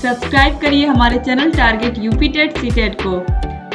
Subscribe करिए हमारे channel target UP TET CTET को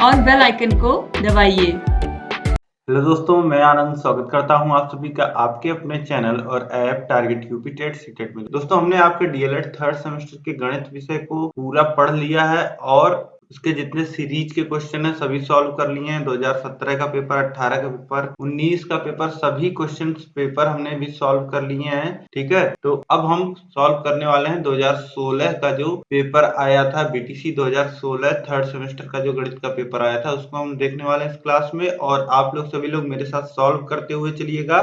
और बेल आइकन को दबाइए। हेलो दोस्तों, मैं आनंद स्वागत करता हूं आप सभी का आपके अपने चैनल और app target UP TET CTET में। दोस्तों, हमने आपके डीएलएड थर्ड सेमेस्टर के गणित विषय को पूरा पढ़ लिया है और उसके जितने सीरीज के क्वेश्चन है सभी सॉल्व कर लिए हैं। 2017 का पेपर, 18 का पेपर, 19 का पेपर, सभी क्वेश्चन पेपर हमने भी सॉल्व कर लिए हैं। ठीक है, तो अब हम सॉल्व करने वाले हैं 2016 का जो पेपर आया था, बीटीसी 2016 थर्ड सेमेस्टर का जो गणित का पेपर आया था, उसको हम देखने वाले हैं इस क्लास में। और आप लोग सभी लोग मेरे साथ सॉल्व करते हुए चलिएगा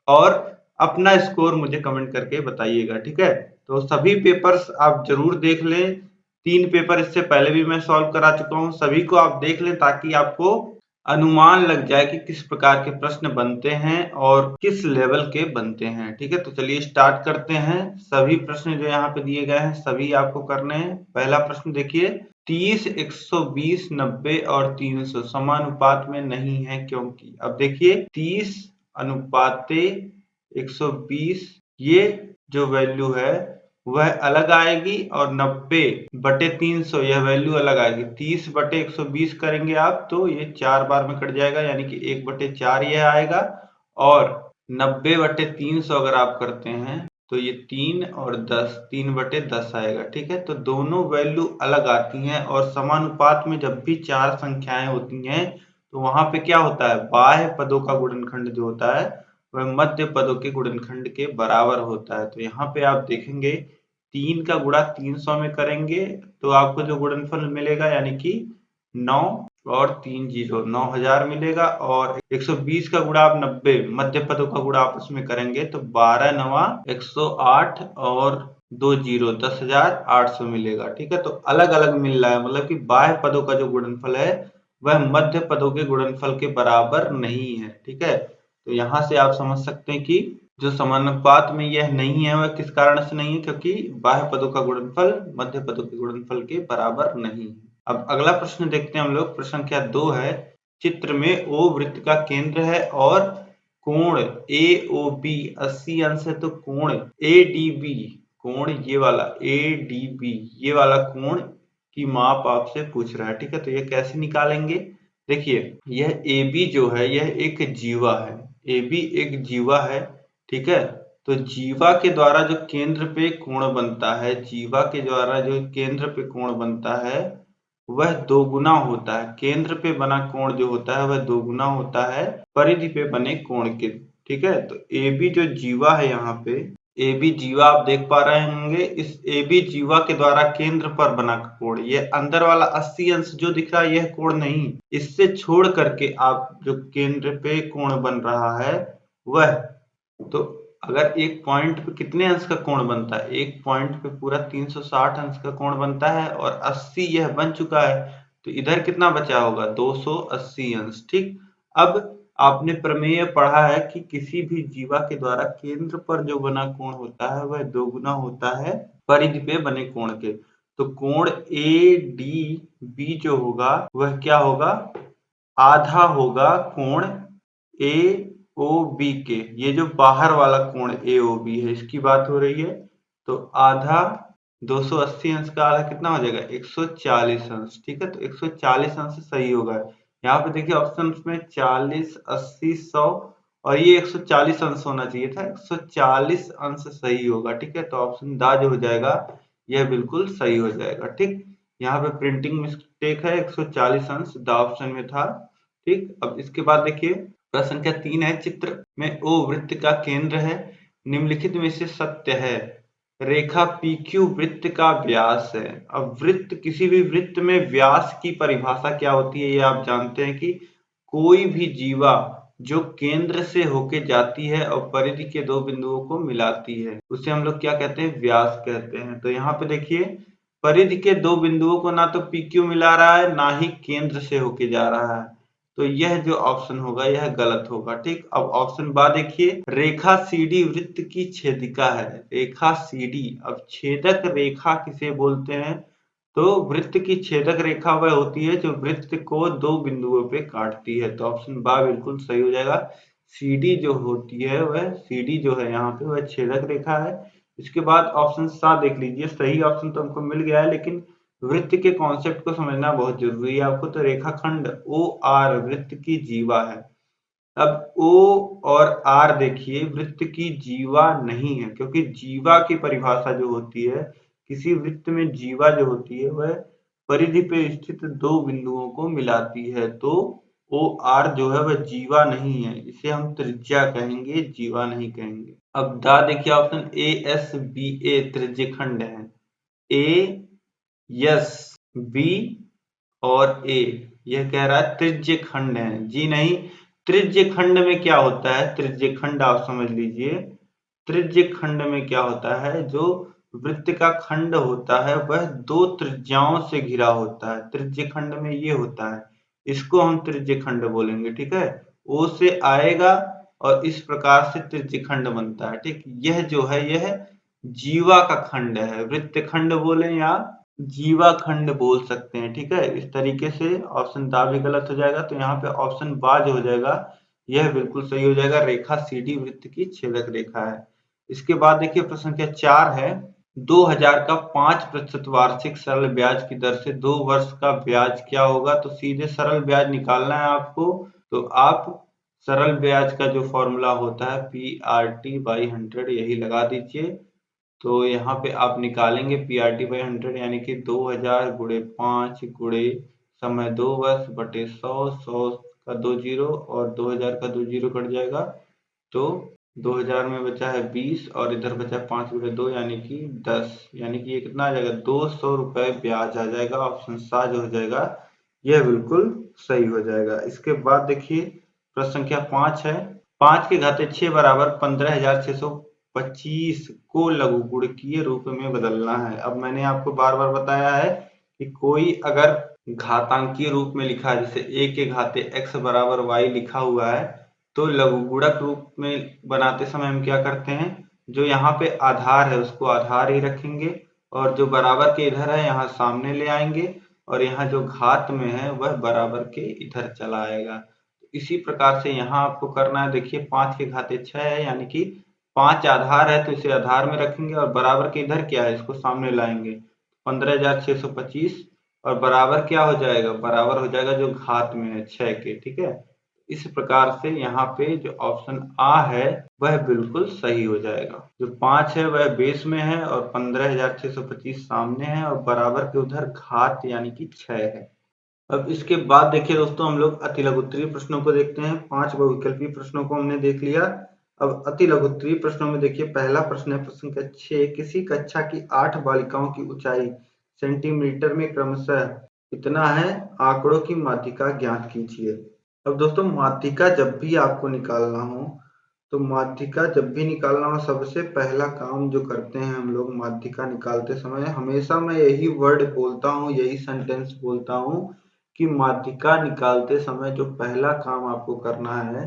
और अपना स्कोर मुझे कमेंट करके बताइएगा। ठीक है, तो सभी पेपर्स आप जरूर देख लें। 3 पेपर इससे पहले भी मैं सॉल्व करा चुका हूं, सभी को आप देख लें ताकि आपको अनुमान लग जाए कि किस प्रकार के प्रश्न बनते हैं और किस लेवल के बनते हैं। ठीक है, तो चलिए स्टार्ट करते हैं। सभी प्रश्न जो यहाँ पे दिए गए हैं सभी आपको करने हैं। पहला प्रश्न देखिए, 30, 120, 90 और 300 समानुपात में नहीं है क्योंकि। अब देखिए 30 अनुपाते 120 ये जो वैल्यू है वह अलग आएगी और 90/300 यह वैल्यू अलग आएगी। 30/120 करेंगे आप तो ये 4 बार में कट जाएगा, यानी कि 1/4 यह आएगा। और 90/300 अगर आप करते हैं तो ये 3 और 10, 3/10 आएगा। ठीक है, तो दोनों वैल्यू अलग आती हैं और समानुपात में जब भी 4 संख्याएं होती हैं तो वहां पे क्या होता है, बाह्य पदों का गुणनखंड जो होता है वह मध्य पदों के गुणनखंड के बराबर होता है। तो यहाँ पे आप देखेंगे 3 का गुणा 300 में करेंगे तो आपको जो गुणनफल मिलेगा यानी कि 9 और 3 0 9000 मिलेगा। और 120 का गुणा आप 90 मध्य पदों का गुणा आपस में करेंगे तो 12 9 108 और 2 0 10,800 मिलेगा। ठीक है, तो अलग अलग मिल रहा है, मतलब कि बाह्य पदों का जो गुणनफल है वह मध्य पदों के गुणनफल के बराबर नहीं है। ठीक है, तो यहाँ से आप समझ सकते हैं कि जो समानुपात में यह नहीं है वह किस कारण से नहीं है, क्योंकि बाह्य पदों का गुणनफल मध्य पदों के गुणनफल के बराबर नहीं है। अब अगला प्रश्न देखते हैं हम लोग। प्रश्न संख्या 2 है, चित्र में O वृत्त का केंद्र है और कोण AOB 80 अंश है, तो कोण ADB, कोण ये वाला ADB ये वाला कोण की माप आपसे पूछ रहा है। ठीक है, तो ये कैसे निकालेंगे। देखिए यह AB जो है यह एक जीवा है, AB एक जीवा है। ठीक है, तो जीवा के द्वारा जो केंद्र पे कोण बनता है, जीवा के द्वारा जो केंद्र पे कोण बनता है वह दोगुना होता है। केंद्र पे बना कोण जो होता है वह दोगुना होता है परिधि पे बने कोण के। ठीक है, तो AB जो जीवा है, यहाँ पे AB जीवा आप देख पा रहे होंगे। इस AB जीवा के द्वारा केंद्र पर बना कोण, ये अंदर वाला 80 अंश जो दिख रहा है यह कोण नहीं, इससे छोड़ करके आप जो केंद्र पे कोण बन रहा है वह, तो अगर एक पॉइंट पे कितने अंश का कोण बनता है, एक पॉइंट पे पूरा 360 अंश का कोण बनता है और 80 यह बन चुका है, तो इधर कितना बचा होगा, 280 अंश। ठीक, अब आपने प्रमेय पढ़ा है कि किसी भी जीवा के द्वारा केंद्र पर जो बना कोण होता है वह दोगुना होता है परिधि पे बने कोण के। तो कोण ADB जो होगा वह क्या होगा, आधा होगा कोण AOB के। ये जो बाहर वाला कोण AOB है इसकी बात हो रही है, तो आधा 280 अंश का आधा कितना हो जाएगा, 140 अंश। ठीक है, तो 140 अंश सही होगा। यहाँ पे देखिए ऑप्शन में 40, 80, 100 और ये 140 अंश होना चाहिए था, 140 अंश सही होगा। ठीक है, तो ऑप्शन दा जो हो जाएगा यह बिल्कुल सही हो जाएगा। ठीक, यहाँ पे प्रिंटिंग मिस्टेक है, 140 अंश दा ऑप्शन में था। ठीक, अब इसके बाद देखिए प्रश्न संख्या 3 है, चित्र में O वृत्त का केंद्र है, निम्नलिखित में से सत्य है। रेखा PQ वृत्त का व्यास है। अब वृत्त, किसी भी वृत्त में व्यास की परिभाषा क्या होती है ये आप जानते हैं कि कोई भी जीवा जो केंद्र से होके जाती है और परिधि के दो बिंदुओं को मिलाती है उसे हम लोग क्या कहते हैं, व्यास कहते हैं। तो यहाँ पे देखिए परिधि के दो बिंदुओं को ना तो PQ मिला रहा है ना ही केंद्र से होके जा रहा है, तो यह जो ऑप्शन होगा यह गलत होगा। ठीक, अब ऑप्शन बा देखिए, रेखा CD वृत्त की छेदिका है। रेखा CD, अब छेदक रेखा किसे बोलते हैं, तो वृत्त की छेदक रेखा वह होती है जो वृत्त को दो बिंदुओं पे काटती है। तो ऑप्शन बा बिल्कुल सही हो जाएगा। CD जो होती है वह, CD जो है यहाँ पे वह छेदक रेखा है इसके बाद ऑप्शन सा देख लीजिए, सही ऑप्शन तो हमको मिल गया है, लेकिन वृत्त के कॉन्सेप्ट को समझना बहुत जरूरी है आपको। तो रेखाखंड ओ आर वृत्त की जीवा है। अब ओ और आर देखिए वृत्त की जीवा नहीं है, क्योंकि जीवा की परिभाषा जो होती है, किसी वृत्त में जीवा जो होती है वह परिधि पे स्थित दो बिंदुओं को मिलाती है। तो ओ आर जो है वह जीवा नहीं है, इसे हम त्रिज्या कहेंगे, जीवा नहीं कहेंगे। अब दा देखिए ऑप्शन ए एस बी ए त्रिज्यखंड है। ए, यस, बी और ए यह कह रहा है त्रिज्यखंड है। जी नहीं, त्रिज्यखंड में क्या होता है, त्रिज्यखंड आप समझ लीजिए। त्रिज्यखंड में क्या होता है, जो वृत्त का खंड होता है वह दो त्रिज्याओं से घिरा होता है। त्रिज्यखंड में ये होता है, इसको हम त्रिज्यखंड बोलेंगे, ठीक है। ओ से आएगा और इस प्रकार से त्रिज्यखंड बनता है, ठीक। यह जो है यह जीवा का खंड है, वृत्त खंड बोले या जीवा खंड बोल सकते हैं, ठीक है। इस तरीके से ऑप्शन दा भी गलत हो जाएगा, तो यहाँ पे ऑप्शन बा जो हो जाएगा यह बिल्कुल सही हो जाएगा। रेखा सीडी वृत्त की छेदक रेखा है। इसके बाद देखिए प्रश्न संख्या 4 है, 2000 का 5% वार्षिक सरल ब्याज की दर से 2 वर्ष का ब्याज क्या होगा। तो सीधे सरल ब्याज निकालना है आपको, तो आप सरल ब्याज का जो फॉर्मूला होता है PRT/100 यही लगा दीजिए। तो यहाँ पे आप निकालेंगे PRT/100 यानी कि 2000 गुणे 5 गुणे समय 2 वर्ष बटे 100, 100 का 2 जीरो और 2000 का 2 जीरो कट जाएगा। तो 2000 में बचा है 20 और इधर बचा 5 गुणे 2 यानी कि 10, यानी कि ये कितना आ जाएगा, 200 रुपए ब्याज आ जाएगा। ऑप्शन सा जो हो जाएगा यह बिल्कुल सही हो जाएगा। इसके बाद देखिए प्रश्न संख्या 5 है, 5 के घाते 6 बराबर 15,625 को लघु गुणकीय रूप में बदलना है। अब मैंने आपको बार बार बताया है कि कोई अगर घातांकीय रूप में लिखा है, जैसे a के घाते x बराबर y लिखा हुआ है, तो लघु गुणक रूप में बनाते समय हम क्या करते हैं, जो यहाँ पे आधार है उसको आधार ही रखेंगे और जो बराबर के इधर है यहाँ सामने ले आएंगे और यहाँ जो घात में है वह बराबर के इधर चला आएगा। इसी प्रकार से यहाँ आपको करना है। देखिए 5 के घाते 6 है, यानी कि 5 आधार है तो इसे आधार में रखेंगे और बराबर के इधर क्या है, इसको सामने लाएंगे। 15,625 और बराबर क्या हो जाएगा, बराबर हो जाएगा जो घात में है 6 के, ठीक है। इस प्रकार से यहाँ पे जो ऑप्शन आ है वह बिल्कुल सही हो जाएगा। जो 5 है वह बेस में है और 15,625 सामने है और बराबर के उधर घात यानी कि 6 है। अब इसके बाद देखिए दोस्तों हम लोग अति लघुत्तरीय प्रश्नों को देखते हैं। 5 बहुविकल्पीय प्रश्नों को हमने देख लिया। अब अति लघुत्तरीय प्रश्नों में देखिए पहला प्रश्न है प्रश्न संख्या 6, किसी कक्षा की 8 बालिकाओं की ऊंचाई सेंटीमीटर में क्रमशः कितना है, आंकड़ों की माध्यिका ज्ञात कीजिए। अब दोस्तों माध्यिका जब भी आपको निकालना हो, तो माध्यिका जब भी निकालना हो सबसे पहला काम जो करते हैं हम लोग माध्यिका निकालते समय, हमेशा मैं यही वर्ड बोलता हूँ, यही सेंटेंस बोलता हूँ कि माध्यिका निकालते समय जो पहला काम आपको करना है,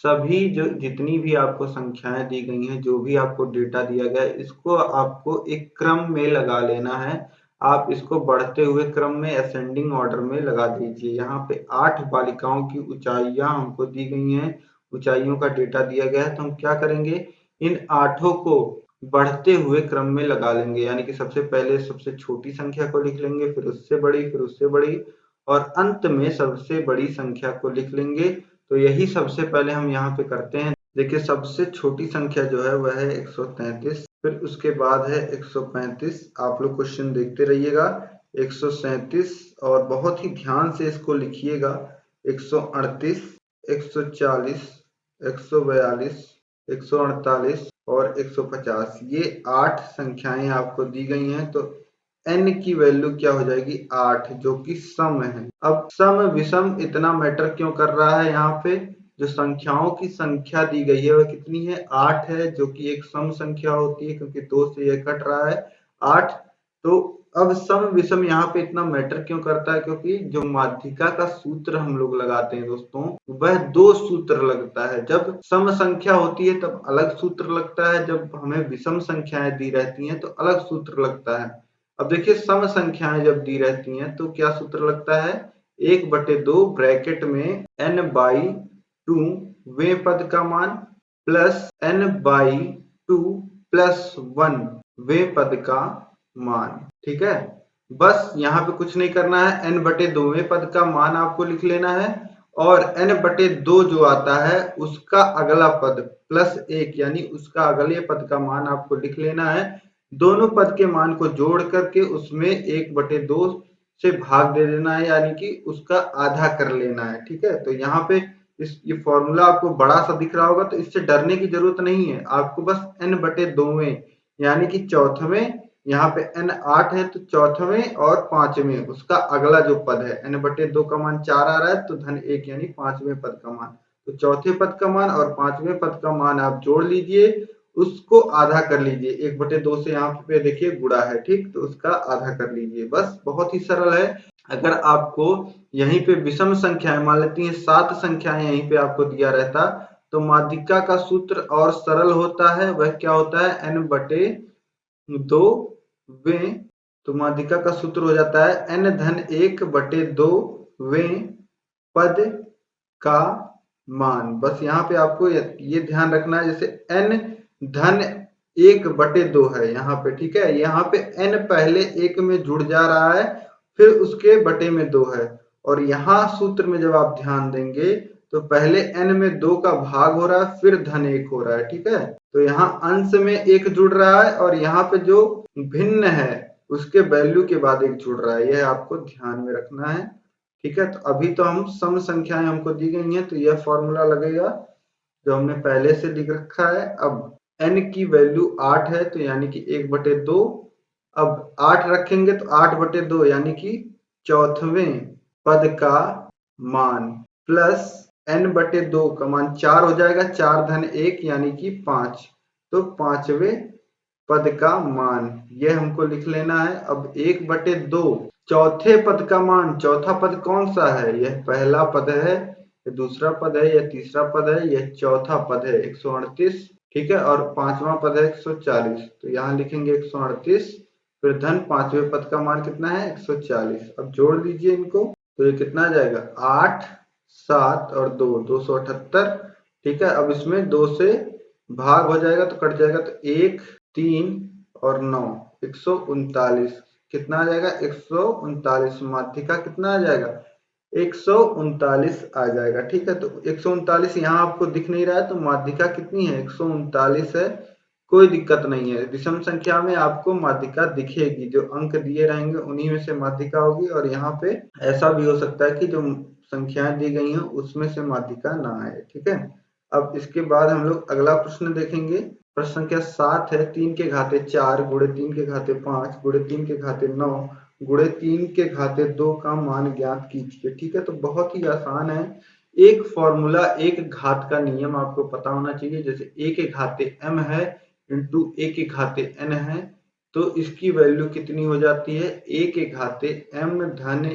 सभी जो जितनी भी आपको संख्याएं दी गई हैं, जो भी आपको डेटा दिया गया है, इसको आपको एक क्रम में लगा लेना है। आप इसको बढ़ते हुए क्रम में असेंडिंग ऑर्डर में लगा दीजिए। यहाँ पे 8 बालिकाओं की ऊंचाइयां हमको दी गई हैं, ऊंचाइयों का डेटा दिया गया है, तो हम क्या करेंगे, इन 8 को बढ़ते हुए क्रम में लगा लेंगे। यानी कि सबसे पहले सबसे छोटी संख्या को लिख लेंगे, फिर उससे बड़ी, फिर उससे बड़ी और अंत में सबसे बड़ी संख्या को लिख लेंगे। तो यही सबसे पहले हम यहाँ पे करते हैं। देखिए सबसे छोटी संख्या जो है वह है 133, फिर उसके बाद है 135। आप लोग क्वेश्चन देखते रहिएगा। 137 और बहुत ही ध्यान से इसको लिखिएगा। 138, 140, 142, 148 और 150, ये 8 संख्याएं आपको दी गई हैं। तो n की वैल्यू क्या हो जाएगी, 8, जो कि सम है। अब सम विषम इतना मैटर क्यों कर रहा है, यहाँ पे जो संख्याओं की संख्या दी गई है वह कितनी है, 8 है, जो कि एक सम संख्या होती है, क्योंकि 2 से यह कट रहा है 8। तो अब सम विषम यहाँ पे इतना मैटर क्यों करता है, क्योंकि जो माध्यिका का सूत्र हम लोग लगाते हैं दोस्तों, वह 2 सूत्र लगता है। जब सम संख्या होती है तब अलग सूत्र लगता है, जब हमें विषम संख्याएं दी रहती हैं तो अलग सूत्र लगता है। अब देखिए सम संख्याएं जब दी रहती हैं तो क्या सूत्र लगता है, 1/2 ब्रैकेट में n/2 वें पद का मान प्लस n/2 प्लस 1 वें पद का मान। ठीक है, बस यहाँ पे कुछ नहीं करना है, n बटे 2वें पद का मान आपको लिख लेना है और n बटे 2 जो आता है उसका अगला पद प्लस 1 यानी उसका अगले पद का मान आपको लिख लेना है। दोनों पद के मान को जोड़ करके उसमें 1 बटे 2 से भाग दे देना है यानी कि उसका आधा कर लेना है। ठीक है, तो यहाँ पे ये फॉर्मूला आपको बड़ा सा दिख रहा होगा तो इससे डरने की जरूरत नहीं है, आपको बस n बटे 2वें यानी कि चौथवें, यहाँ पे n 8 है तो चौथवें और पांचवें उसका अगला जो पद है, n बटे 2 का मान 4 आ रहा है तो धन 1 यानी पांचवें पद का मान, तो चौथे पद का मान और पांचवें पद का मान आप जोड़ लीजिए, उसको आधा कर लीजिए। 1 बटे 2 से यहाँ पे देखिए गुणा है, ठीक, तो उसका आधा कर लीजिए। बस बहुत ही सरल है। अगर आपको यहीं पे विषम संख्याएं मान लेती हैं 7 संख्याएं यहीं पे आपको दिया रहता तो माध्यिका का सूत्र और सरल होता है, वह क्या होता है n बटे 2 वें, तो माध्यिका का सूत्र हो जाता है n धन 1 बटे 2 वें पद का मान। बस यहाँ पे आपको ये ध्यान रखना है, जैसे n धन 1 बटे 2 है यहाँ पे, ठीक है, यहाँ पे n पहले 1 में जुड़ जा रहा है फिर उसके बटे में 2 है, और यहाँ सूत्र में जब आप ध्यान देंगे तो पहले n में 2 का भाग हो रहा है फिर धन 1 हो रहा है। ठीक है, तो यहाँ अंश में 1 जुड़ रहा है और यहाँ पे जो भिन्न है उसके वैल्यू के बाद 1 जुड़ रहा है, यह आपको ध्यान में रखना है। ठीक है, तो अभी तो हम सम संख्याएं हमको दी गई हैं तो यह फॉर्मूला लगेगा जो हमने पहले से लिख रखा है। अब n की वैल्यू 8 है तो यानी कि 1 बटे 2, अब 8 रखेंगे तो 8 बटे 2 यानी कि चौथवें पद का मान प्लस n बटे 2 का मान 4 हो जाएगा, 4 धन 1 यानी कि 5, तो पांचवें पद का मान यह हमको लिख लेना है। अब 1 बटे 2 चौथे पद का मान, चौथा पद कौन सा है, यह पहला पद है, यह दूसरा पद है, यह तीसरा पद है, यह चौथा पद है 138। ठीक है, और पांचवा पद है 140, तो यहाँ लिखेंगे 138 फिर धन पांचवें पद का मान कितना है 140। अब जोड़ लीजिए इनको तो ये कितना आ जाएगा 8 7 और 2 278। ठीक है, अब इसमें 2 से भाग हो जाएगा तो कट जाएगा, तो 1 3 और 9 139, कितना आ जाएगा 139, माध्यिका कितना आ जाएगा 139 आ जाएगा। ठीक है, तो 139 यहाँ आपको दिख नहीं रहा है तो माध्यिका कितनी है 139 है, कोई दिक्कत नहीं है। विषम संख्या में आपको माध्यिका दिखेगी, जो अंक दिए रहेंगे उन्हीं में से माध्यिका होगी, और यहाँ पे ऐसा भी हो सकता है कि जो संख्याएं दी गई हैं उसमें से माध्यिका ना आए। ठीक है, अब इसके बाद हम लोग अगला प्रश्न देखेंगे। प्रश्न संख्या 7 है, 3 के घाते 4 गुणे 3 के घाते 5 गुणे 3 के घाते 9 गुणे 3 के घाते 2 का मान ज्ञात कीजिए। ठीक है, तो बहुत ही आसान है, एक फॉर्मूला एक घात का नियम आपको पता होना चाहिए। जैसे a के घाते m है इंटू a के घाते n है, तो इसकी वैल्यू कितनी हो जाती है a के घाते m धन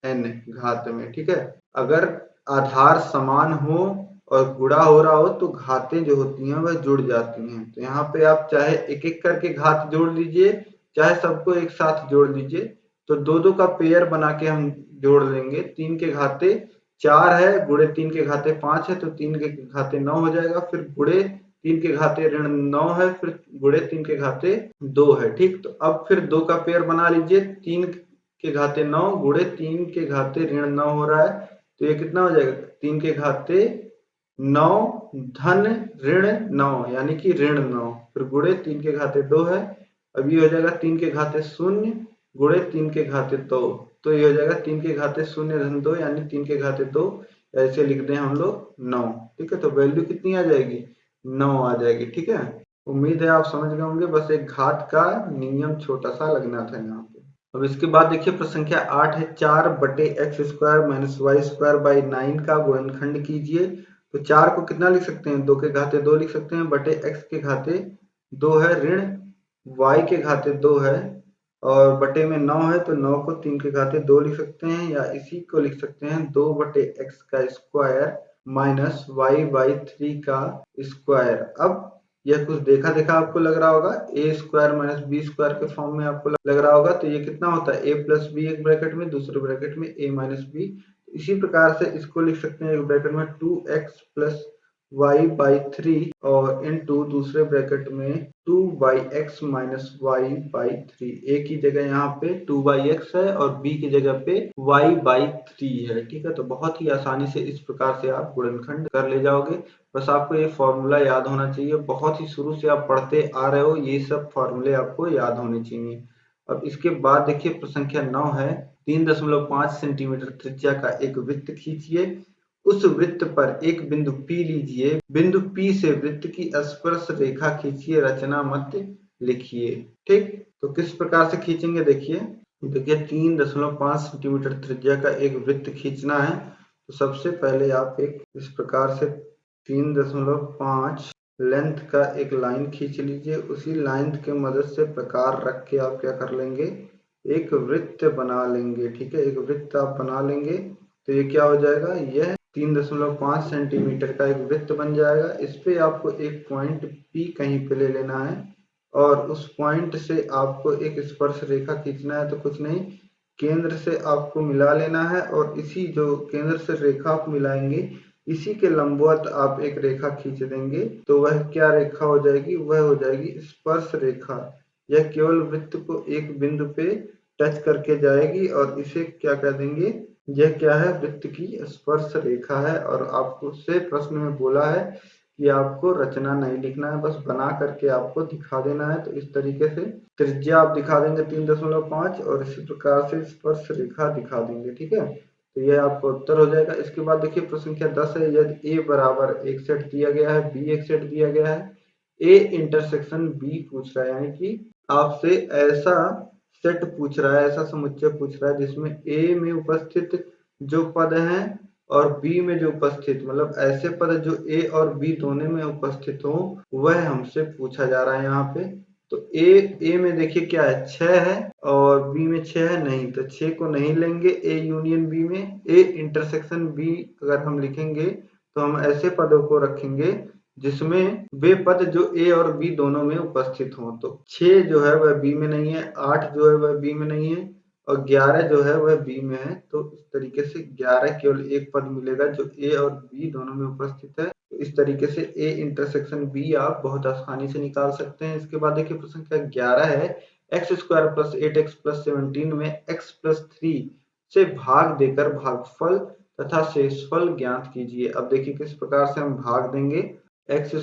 n घात में। ठीक है, अगर आधार समान हो और गुणा हो रहा हो तो घातें जो होती हैं वह जुड़ जाती हैं। तो यहाँ पे आप चाहे एक एक करके घात जोड़ लीजिए, चाहे सबको एक साथ जोड़ लीजिए, तो दो दो का पेयर बना के हम जोड़ लेंगे। 3 के घाते 4 है गुणे 3 के घाते 5 है तो 3 के घाते 9 हो जाएगा, फिर गुणे 3 के घाते ऋण 9 है, फिर गुणे 3 के घाते 2 है। ठीक, तो अब फिर 2 का पेयर बना लीजिए, 3 के घाते 9 गुणे 3 के घाते ऋण 9 हो रहा है, तो ये कितना हो जाएगा 3 के घाते 9 धन ऋण 9 यानी कि ऋण 9, फिर गुणे 3 के घाते 2 है, अब ये हो जाएगा 3 के घाते 0 गुणे 3 के घाते 2, तो ये हो जाएगा 3 के घाते 0 धन 2 यानी 3 के घाते 2, ऐसे लिख दें हम लोग 9। ठीक है, तो वैल्यू कितनी आ जाएगी 9 आ जाएगी। ठीक है, उम्मीद है आप समझ गए होंगे, बस एक घात का नियम छोटा सा लगना था यहाँ पे। अब इसके बाद देखिए प्रश्न संख्या 8 है, 4 बटे X square minus Y square by 9 का गुणनखंड कीजिए। तो 4 को कितना लिख सकते हैं 2 के घाते 2 लिख सकते हैं, बटे x के घाते 2 है, ऋण y के घाते 2 है, और बटे में 9 है तो 9 को 3 के घाते 2 लिख सकते हैं, या इसी को लिख सकते हैं 2 बटे x का स्क्वायर माइनस y बाई 3 का स्क्वायर। अब यह कुछ देखा देखा आपको लग रहा होगा, ए स्क्वायर माइनस बी स्क्वायर के फॉर्म में आपको लग रहा होगा, तो ये कितना होता है a प्लस बी एक ब्रैकेट में, दूसरे ब्रैकेट में a माइनस बी। इसी प्रकार से इसको लिख सकते हैं एक ब्रैकेट में 2x प्लस y/3 और इनटू दूसरे ब्रैकेट में 2x माइनस y/3। a की जगह यहाँ पे 2x है और b की जगह पे y/3 है। ठीक है, तो बहुत ही आसानी से इस प्रकार से आप गुणनखंड कर ले जाओगे। बस आपको ये फॉर्मूला याद होना चाहिए, बहुत ही शुरू से आप पढ़ते आ रहे हो, ये सब फॉर्मूले आपको याद होने चाहिए। अब इसके बाद देखिए प्रश्न संख्या 9 है, 3.5 सेंटीमीटर त्रिज्या का एक वृत्त खींचिए, उस वृत्त पर एक बिंदु P लीजिए, बिंदु P से वृत्त की स्पर्श रेखा खींचिए, रचना मध्य लिखिए। ठीक, तो किस प्रकार से खींचेंगे देखिए 3.5 सेंटीमीटर त्रिज्या का एक वृत्त खींचना है। तो सबसे पहले आप एक इस प्रकार से 3.5 लेंथ का एक लाइन खींच लीजिए। उसी लाइन के मदद से प्रकार रख के आप क्या कर लेंगे, एक वृत्त बना लेंगे। ठीक है, एक वृत्त आप बना लेंगे तो ये क्या हो जाएगा, यह 3.5 सेंटीमीटर का एक वृत्त बन जाएगा। इस पे आपको एक पॉइंट P कहीं पे ले लेना है और उस पॉइंट से आपको एक स्पर्श रेखा खींचना है। तो कुछ नहीं, केंद्र से आपको मिला लेना है और इसी जो केंद्र से रेखा आप मिलाएंगे इसी के लंबवत आप एक रेखा खींच देंगे। तो वह क्या रेखा हो जाएगी, वह हो जाएगी स्पर्श रेखा। यह केवल वृत्त को एक बिंदु पे टच करके जाएगी और इसे क्या कह देंगे, यह क्या है, वृत्त की स्पर्श रेखा है। और आपको से प्रश्न में बोला है कि आपको रचना नहीं लिखना है, बस बना करके आपको दिखा देना है। तो इस तरीके से त्रिज्या आप दिखा देंगे 3.5 और इसी प्रकार से स्पर्श रेखा दिखा देंगे। ठीक है, तो यह आपका उत्तर हो जाएगा। इसके बाद देखिए प्रश्न संख्या 10 है, यदि a बराबर एक सेट दिया गया है, b एक सेट दिया गया है, a इंटरसेक्शन b पूछ रहा है, यानी कि आपसे ऐसा सेट पूछ रहा है, ऐसा समुच्चय पूछ रहा है जिसमें a में उपस्थित जो पद हैं और b में जो उपस्थित, मतलब ऐसे पद जो a और b दोनों में उपस्थित हो, वह हमसे पूछा जा रहा है यहाँ पे। तो a में देखिए क्या है, 6 है और b में 6 है, नहीं, तो 6 को नहीं लेंगे a यूनियन b में। a इंटरसेक्शन b अगर हम लिखेंगे तो हम ऐसे पदों को रखेंगे जिसमें वे पद जो a और b दोनों में उपस्थित हों। तो 6 जो है वह b में नहीं है, 8 जो है वह b में नहीं है और 11 जो है वह b में है। तो इस तरीके से 11 केवल एक पद मिलेगा जो a और b दोनों में उपस्थित है। तो इस तरीके से a इंटरसेक्शन b आप बहुत आसानी से निकाल सकते हैं। इसके बाद देखिए प्रश्न संख्या 11 है, x² + 8x + 17 में x + 3 से भाग देकर भागफल तथा शेषफल ज्ञात कीजिए। अब देखिए किस प्रकार से हम भाग देंगे, x²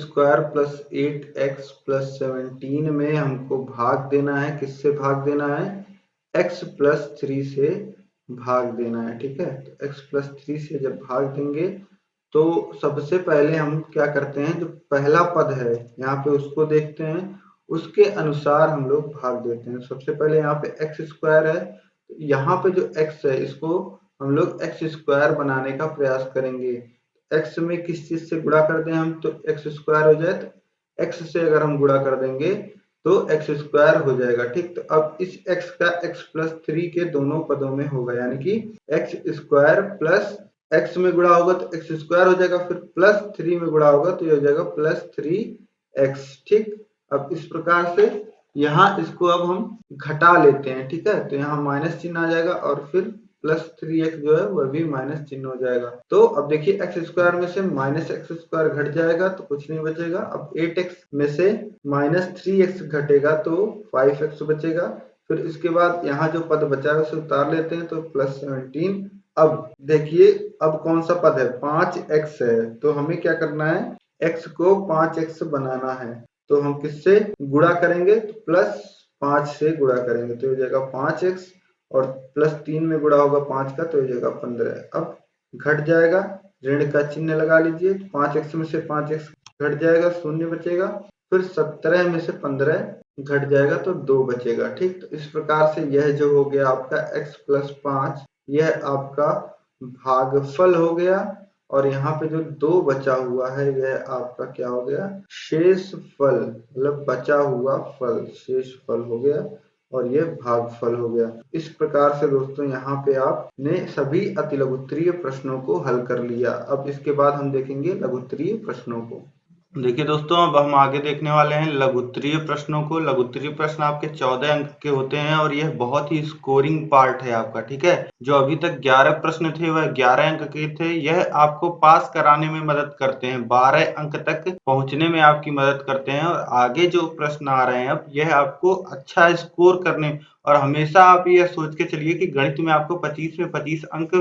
+ 8x + 17 में हमको भाग देना है, किससे भाग देना है, x + 3 से भाग देना है। ठीक है, तो x + 3 से जब भाग देंगे तो सबसे पहले हम क्या करते हैं, जो पहला पद है यहाँ पे उसको देखते हैं, उसके अनुसार हम लोग भाग देते हैं। सबसे पहले यहाँ पे x² है, तो यहाँ पे जो x है इसको हम लोग x² बनाने का प्रयास करेंगे। x में किस चीज से गुणा कर दें हम, तो x² हो जाए, तो x से अगर हम गुणा कर देंगे तो x² हो जाएगा। ठीक, तो अब इस x का x + 3 के दोनों पदों में होगा, यानी कि x² प्लस x में गुणा होगा तो x² हो जाएगा, फिर +3 में गुणा होगा तो ये हो जाएगा +3x। ठीक, अब इस प्रकार से यहाँ इसको अब हम घटा लेते हैं। ठीक है, तो यहाँ माइनस चिन्ह आ जाएगा और फिर +3x जो है वह भी माइनस चिन्ह हो जाएगा। तो अब देखिए x² में से -x² घट जाएगा तो कुछ नहीं बचेगा। अब 8x में से -3x घटेगा तो 5x बचेगा। फिर इसके बाद यहाँ जो पद बचा है उसे उतार लेते हैं तो +17। अब देखिए अब कौन सा पद है, 5x है, तो हमें क्या करना है, x को 5x बनाना है। तो हम किससे गुणा करेंगे, तो +5 से गुणा करेंगे तो हो जाएगा 5x और +3 में गुणा होगा 5 का तो हो जाएगा 15। अब घट जाएगा, ऋण का चिन्ह लगा लीजिए, 5x में से 5x घट जाएगा, 0 बचेगा। फिर 17 में से 15 घट जाएगा तो 2 बचेगा। ठीक, तो इस प्रकार से यह जो हो गया आपका x + 5, यह आपका भागफल हो गया और यहाँ पे जो 2 बचा हुआ है यह आपका क्या हो गया, शेष फल, मतलब बचा हुआ फल शेष फल हो गया और ये भागफल हो गया। इस प्रकार से दोस्तों यहाँ पे आपने सभी अतिलघुत्तरीय प्रश्नों को हल कर लिया। अब इसके बाद हम देखेंगे लघुत्तरीय प्रश्नों को। देखिए दोस्तों, अब हम आगे देखने वाले हैं लघुत्तरीय प्रश्नों को। लघुत्तरीय प्रश्न आपके 14 अंक के होते हैं और यह बहुत ही स्कोरिंग पार्ट है आपका, ठीक है। जो अभी तक 11 प्रश्न थे वह 11 अंक के थे। यह आपको पास कराने में मदद करते हैं, 12 अंक तक पहुंचने में आपकी मदद करते हैं। और आगे जो प्रश्न आ रहे हैं अब, यह आपको अच्छा स्कोर करने, और हमेशा आप ये सोच के चलिए कि गणित में आपको 25 में 25 अंक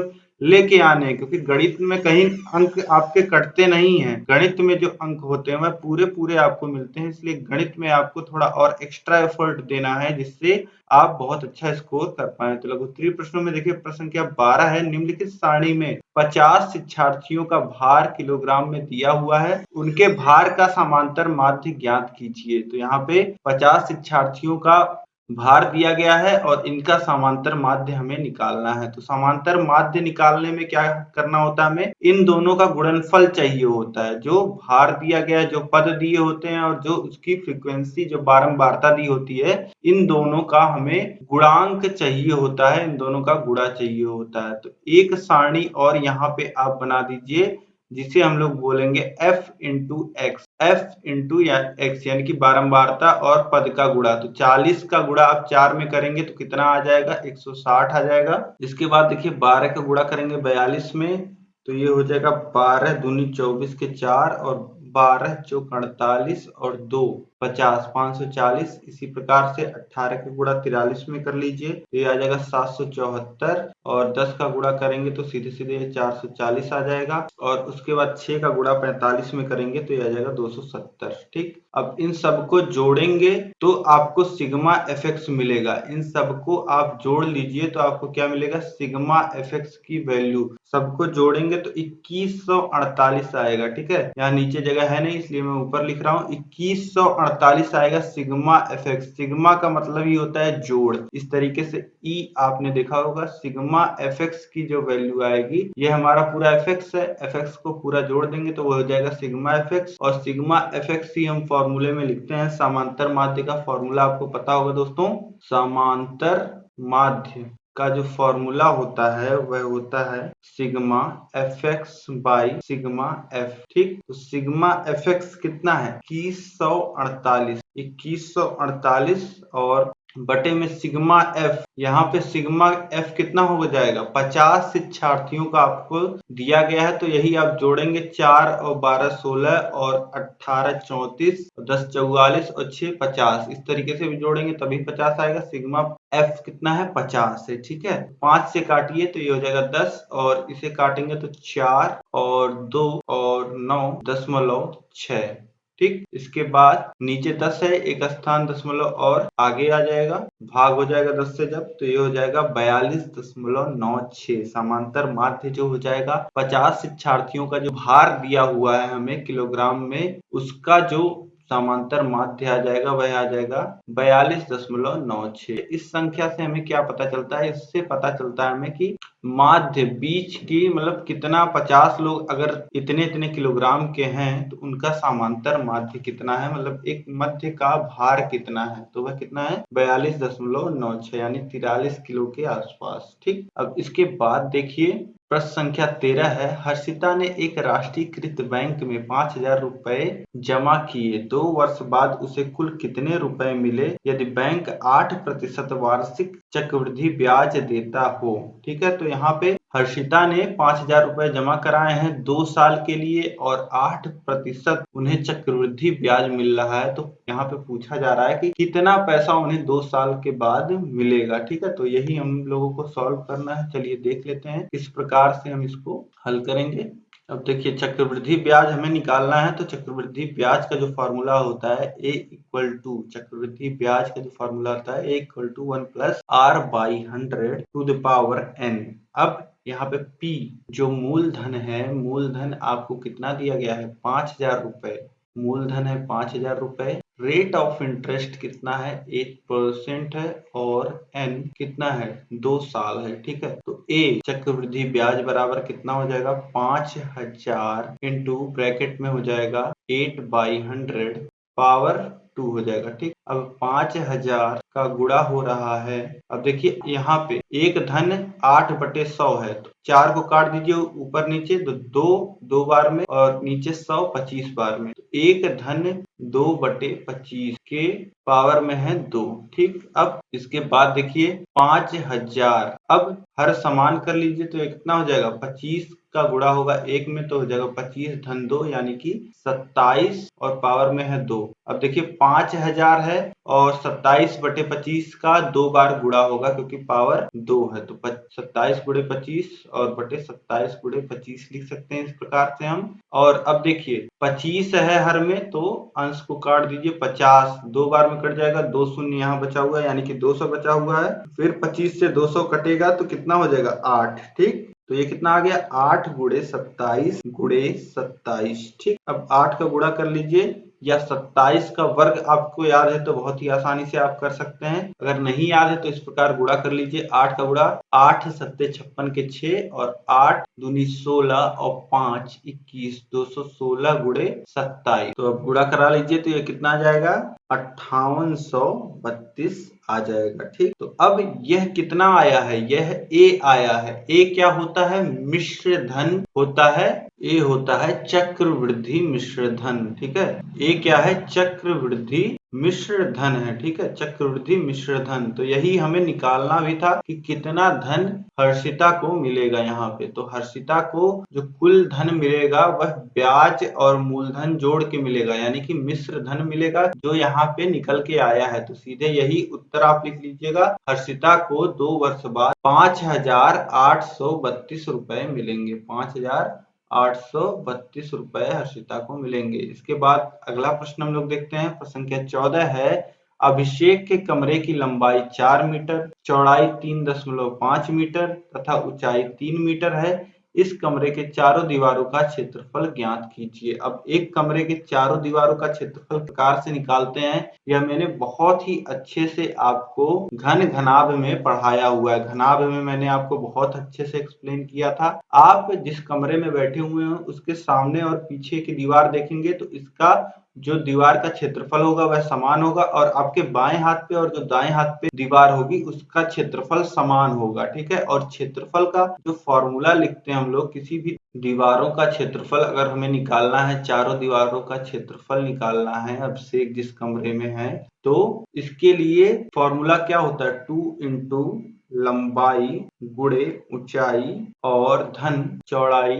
लेके आने हैं, क्योंकि गणित में कहीं अंक आपके कटते नहीं हैं। गणित में जो अंक होते हैं वह पूरे पूरे आपको मिलते हैं, इसलिए गणित में आपको थोड़ा और एक्स्ट्रा एफर्ट देना है, जिससे आप बहुत अच्छा स्कोर कर पाए। तो लघुत्तरीय प्रश्नों में देखिए प्रश्न संख्या 12 है। निम्नलिखित सारणी में 50 शिक्षार्थियों का भार किलोग्राम में दिया हुआ है, उनके भार का समांतर माध्य ज्ञात कीजिए। तो यहाँ पे 50 शिक्षार्थियों का भार दिया गया है और इनका समांतर माध्य हमें निकालना है। तो समांतर माध्य निकालने में क्या करना होता है, हमें इन दोनों का गुणनफल चाहिए होता है। जो भार दिया गया है, जो पद दिए होते हैं और जो उसकी फ्रीक्वेंसी, जो बारंबारता दी होती है, इन दोनों का हमें गुणांक चाहिए होता है, इन दोनों का गुणा चाहिए होता है। तो एक सारणी और यहाँ पे आप बना दीजिए, जिसे हम लोग बोलेंगे f into x. f into x यानी कि बारंबारता और पद का गुणा। तो 40 का गुणा आप 4 में करेंगे तो कितना आ जाएगा, 160 आ जाएगा। इसके बाद देखिए 12 का गुणा करेंगे 42 में, तो ये हो जाएगा 12 दूनी 24 के 4 और 12 चौक 48 और 2 50 540। इसी प्रकार से 18 का गुणा 43 में कर लीजिए, तो ये आ जाएगा 774 और 10 का गुणा करेंगे तो सीधे सीधे 440 आ जाएगा। और उसके बाद 6 का गुणा 45 में करेंगे तो ये आ जाएगा 270। ठीक, अब इन सबको जोड़ेंगे तो आपको सिग्मा एफएक्स मिलेगा। इन सबको आप जोड़ लीजिए तो आपको क्या मिलेगा, सिग्मा एफएक्स की वैल्यू। सबको जोड़ेंगे तो 2148 आएगा। ठीक है, यहाँ नीचे जगह है नहीं इसलिए मैं ऊपर लिख रहा हूँ, 2148 आएगा सिग्मा एफएक्स। सिग्मा का मतलब ही होता है जोड़। इस तरीके से ई आपने देखा होगा, सिग्मा एफएक्स की जो वैल्यू आएगी, ये हमारा पूरा एफएक्स है, एफएक्स को पूरा जोड़ देंगे तो वो हो जाएगा सिग्मा एफएक्स। और सिग्मा एफएक्स ही हम फॉर्मूले में लिखते हैं। समांतर माध्य का फॉर्मूला आपको पता होगा दोस्तों, समांतर माध्य का जो फॉर्मूला होता है वह होता है sigma F x by sigma F. ठीक, तो सिग्मा एफ एक्स कितना है, 2148। 2148 और बटे में सिग्मा एफ, यहाँ पे सिग्मा एफ कितना हो जाएगा, 50 शिक्षार्थियों का आपको दिया गया है, तो यही आप जोड़ेंगे 4 और 12 16 और 18 34 10 44 और 6 50। इस तरीके से भी जोड़ेंगे तभी 50 आएगा। सिग्मा एफ कितना है, 50 है। ठीक है, 5 से काटिए तो ये हो जाएगा 10 और इसे काटेंगे तो 4 और 2 और 9.6। ठीक, इसके बाद नीचे 10 है, एक स्थान दशमलव और आगे आ जाएगा, भाग हो जाएगा 10 से जब, तो ये हो जाएगा 42.96। समांतर माध्य जो हो जाएगा 50 शिक्षार्थियों का जो भार दिया हुआ है हमें किलोग्राम में, उसका जो समांतर माध्य आ जाएगा वह आ जाएगा 42.96। इस संख्या से हमें क्या पता चलता है, इससे पता चलता है हमें कि माध्य बीच की, मतलब कितना 50 लोग अगर इतने इतने किलोग्राम के हैं तो उनका समांतर माध्य कितना है, मतलब एक मध्य का भार कितना है, तो वह कितना है 42.96 यानी 43 किलो के आसपास। ठीक, अब इसके बाद देखिए प्रश्न संख्या 13 है। हर्षिता ने एक राष्ट्रीयकृत बैंक में 5000 रुपए जमा किए, 2 वर्ष बाद उसे कुल कितने रुपए मिले यदि बैंक 8% वार्षिक चक्रवृद्धि ब्याज देता हो। ठीक है, तो यहाँ पे हर्षिता ने 5000 रुपए जमा कराए हैं 2 साल के लिए और 8% उन्हें चक्रवृद्धि ब्याज मिल रहा है। तो यहाँ पे पूछा जा रहा है कि कितना पैसा उन्हें 2 साल के बाद मिलेगा। ठीक है, तो यही हम लोगों को सॉल्व करना है। चलिए देख लेते हैं किस प्रकार से हम इसको हल करेंगे। अब देखिए चक्रवृद्धि ब्याज हमें निकालना है, तो चक्रवृद्धि ब्याज का जो फॉर्मूला होता है a इक्वल टू, चक्रवृद्धि ब्याज का जो फॉर्मूला होता है a equal to 1 plus r by 100 to the power n। अब यहाँ पे p जो मूलधन है, मूलधन आपको कितना दिया गया है 5000 रुपए, मूलधन है 5000 रुपए। रेट ऑफ इंटरेस्ट कितना है 8% है और n कितना है 2 साल है। ठीक है, तो a चक्रवृद्धि ब्याज बराबर कितना हो जाएगा 5000 इंटू ब्रैकेट में हो जाएगा 8/100 पावर 2 हो जाएगा। ठीक, अब 5000 का गुणा हो रहा है। अब देखिए यहाँ पे एक धन 8/100 है, तो 4 को काट दीजिए ऊपर नीचे, तो 2 2 बार में और नीचे 100 25 बार में, तो 1 धन 2/25 के पावर में है 2। ठीक, अब इसके बाद देखिए 5000। अब हर समान कर लीजिए तो ये कितना हो जाएगा, 25 का गुणा होगा 1 में तो हो जाएगा 25 धन 2 यानी कि 27 और पावर में है 2। अब देखिए 5000 है और 27/25 का 2 बार गुणा होगा क्योंकि पावर 2 है, तो 27 × 25 और बटे 27 × 25 लिख सकते हैं इस प्रकार से हम। और अब देखिए 25 है हर में तो अंश को काट दीजिए, 50 2 बार में कट जाएगा, 2 शून्य यहाँ बचा हुआ है यानी कि 200 बचा हुआ है। फिर 25 से 200 कटेगा तो कितना हो जाएगा 8। ठीक, तो ये कितना आ गया 8 × 27 × 27। ठीक, अब 8 का गुणा कर लीजिए या 27 का वर्ग आपको याद है तो बहुत ही आसानी से आप कर सकते हैं, अगर नहीं याद है तो इस प्रकार गुणा कर लीजिए। 8 का गुणा 8 सत्ते 56 के 6 और 8 दूनी 16 और 5 21 216 × 27। तो अब गुणा करा लीजिए तो ये कितना आ जाएगा 5832 आ जाएगा। ठीक, तो अब यह कितना आया है, यह ए आया है। ए क्या होता है, मिश्र धन होता है। ए होता है चक्रवृद्धि मिश्र धन। ठीक है, ए क्या है, चक्रवृद्धि मिश्र धन है। ठीक है, चक्रवृद्धि मिश्र धन, तो यही हमें निकालना भी था कि कितना धन हर्षिता को मिलेगा यहाँ पे। तो हर्षिता को जो कुल धन मिलेगा वह ब्याज और मूलधन जोड़ के मिलेगा यानी कि मिश्र धन मिलेगा जो यहाँ पे निकल के आया है। तो सीधे यही उत्तर आप लिख लीजिएगा, हर्षिता को 2 वर्ष बाद 5832 रुपए मिलेंगे। 5832 रुपए हर्षिता को मिलेंगे। इसके बाद अगला प्रश्न हम लोग देखते हैं। प्रश्न संख्या 14 है, अभिषेक के कमरे की लंबाई 4 मीटर, चौड़ाई 3.5 मीटर तथा ऊंचाई 3 मीटर है। इस कमरे के चारों दीवारों का क्षेत्रफल ज्ञात कीजिए। अब एक कमरे के चारों दीवारों का क्षेत्रफल प्रकार से निकालते हैं, यह मैंने बहुत ही अच्छे से आपको घन घनाभ में पढ़ाया हुआ है। घनाभ में मैंने आपको बहुत अच्छे से एक्सप्लेन किया था। आप जिस कमरे में बैठे हुए हैं उसके सामने और पीछे की दीवार देखेंगे तो इसका जो दीवार का क्षेत्रफल होगा वह समान होगा और आपके बाएं हाथ पे और जो दाएं हाथ पे दीवार होगी उसका क्षेत्रफल समान होगा। ठीक है, और क्षेत्रफल का जो फॉर्मूला लिखते हैं हम लोग, किसी भी दीवारों का क्षेत्रफल अगर हमें निकालना है, चारों दीवारों का क्षेत्रफल निकालना है अभिषेक जिस कमरे में है, तो इसके लिए फॉर्मूला क्या होता है, 2 × लंबाई गुणे ऊंचाई और धन चौड़ाई